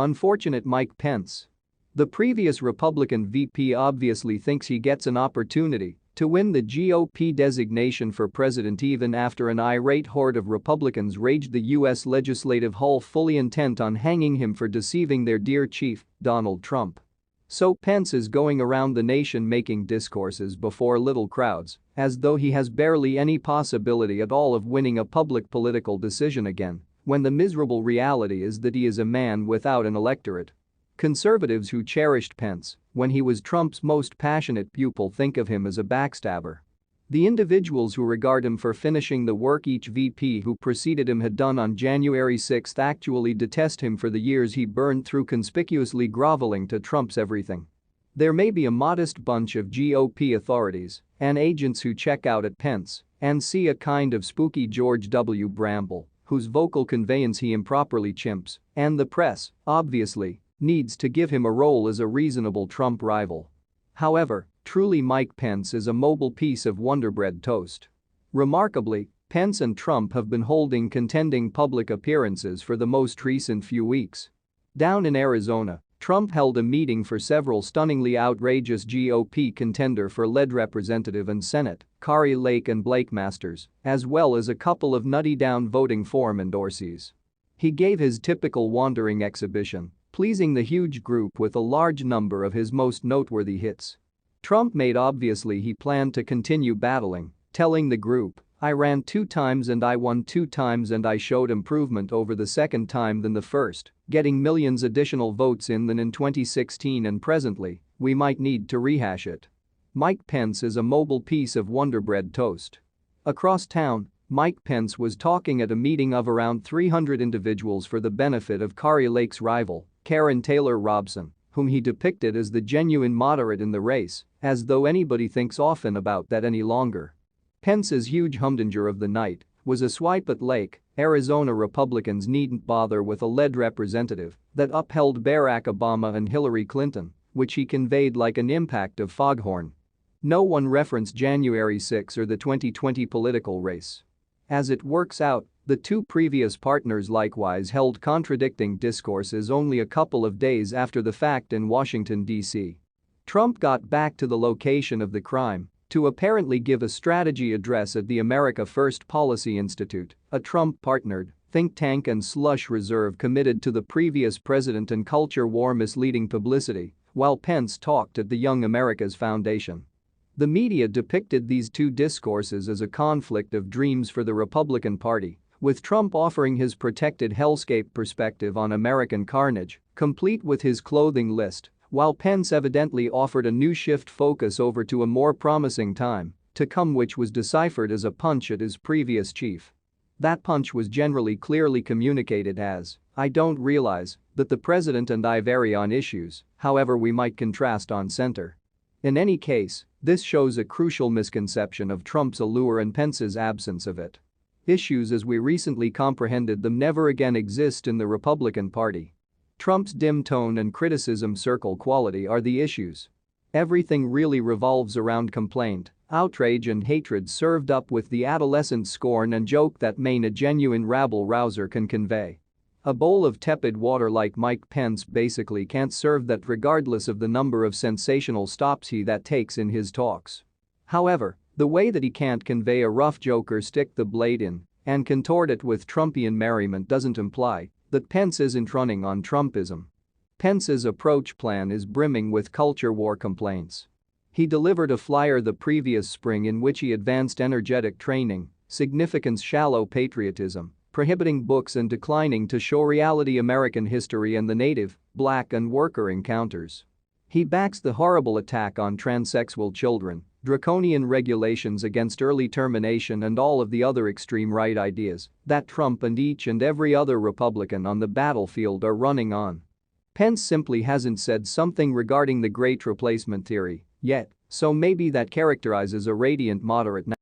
Unfortunate Mike Pence. The previous Republican VP obviously thinks he gets an opportunity to win the GOP designation for president even after an irate horde of Republicans raged the U.S. legislative hall fully intent on hanging him for deceiving their dear chief, Donald Trump. So Pence is going around the nation making discourses before little crowds, as though he has barely any possibility at all of winning a public political decision again, when the miserable reality is that he is a man without an electorate. Conservatives who cherished Pence when he was Trump's most passionate pupil think of him as a backstabber. The individuals who regard him for finishing the work each VP who preceded him had done on January 6 actually detest him for the years he burned through conspicuously groveling to Trump's everything. There may be a modest bunch of GOP authorities and agents who check out at Pence and see a kind of spooky George W. Bramble, whose vocal conveyance he improperly chimps, and the press, obviously, needs to give him a role as a reasonable Trump rival. However, truly Mike Pence is a mobile piece of Wonder Bread toast. Remarkably, Pence and Trump have been holding contending public appearances for the most recent few weeks. Down in Arizona, Trump held a meeting for several stunningly outrageous GOP contender for lead representative and Senate, Kari Lake and Blake Masters, as well as a couple of nutty down voting form endorsees. He gave his typical wandering exhibition, pleasing the huge group with a large number of his most noteworthy hits. Trump made obviously he planned to continue battling, telling the group, "I ran 2 times and I won 2 times and I showed improvement over the second time than the first, getting millions additional votes in than in 2016 and presently, we might need to rehash it." Mike Pence is a mobile piece of Wonder Bread toast. Across town, Mike Pence was talking at a meeting of around 300 individuals for the benefit of Kari Lake's rival, Karen Taylor Robson, whom he depicted as the genuine moderate in the race, as though anybody thinks often about that any longer. Pence's huge humdinger of the night was a swipe at Lake. Arizona Republicans needn't bother with a lead representative that upheld Barack Obama and Hillary Clinton, which he conveyed like an impact of foghorn. No one referenced January 6 or the 2020 political race. As it works out, the two previous partners likewise held contradicting discourses only a couple of days after the fact in Washington, D.C. Trump got back to the location of the crime to apparently give a strategy address at the America First Policy Institute, a Trump-partnered think tank and slush reserve committed to the previous president and culture war misleading publicity, while Pence talked at the Young America's Foundation. The media depicted these two discourses as a conflict of dreams for the Republican Party, with Trump offering his protected hellscape perspective on American carnage, complete with his clothing list, while Pence evidently offered a new shift focus over to a more promising time to come, which was deciphered as a punch at his previous chief. That punch was generally clearly communicated as, "I don't realize that the president and I vary on issues, however we might contrast on center." In any case, this shows a crucial misconception of Trump's allure and Pence's absence of it. Issues as we recently comprehended them never again exist in the Republican Party. Trump's dim tone and criticism circle quality are the issues. Everything really revolves around complaint, outrage and hatred served up with the adolescent scorn and joke that a genuine rabble-rouser can convey. A bowl of tepid water like Mike Pence basically can't serve that regardless of the number of sensational stops he that takes in his talks. However, the way that he can't convey a rough joke or stick the blade in and contort it with Trumpian merriment doesn't imply that Pence isn't running on Trumpism. Pence's approach plan is brimming with culture war complaints. He delivered a flyer the previous spring in which he advanced energetic training, significance shallow patriotism, prohibiting books and declining to show reality American history and the native, black and worker encounters. He backs the horrible attack on transsexual children, draconian regulations against early termination and all of the other extreme right ideas that Trump and each and every other Republican on the battlefield are running on. Pence simply hasn't said something regarding the Great Replacement theory yet, so maybe that characterizes a radiant moderate now.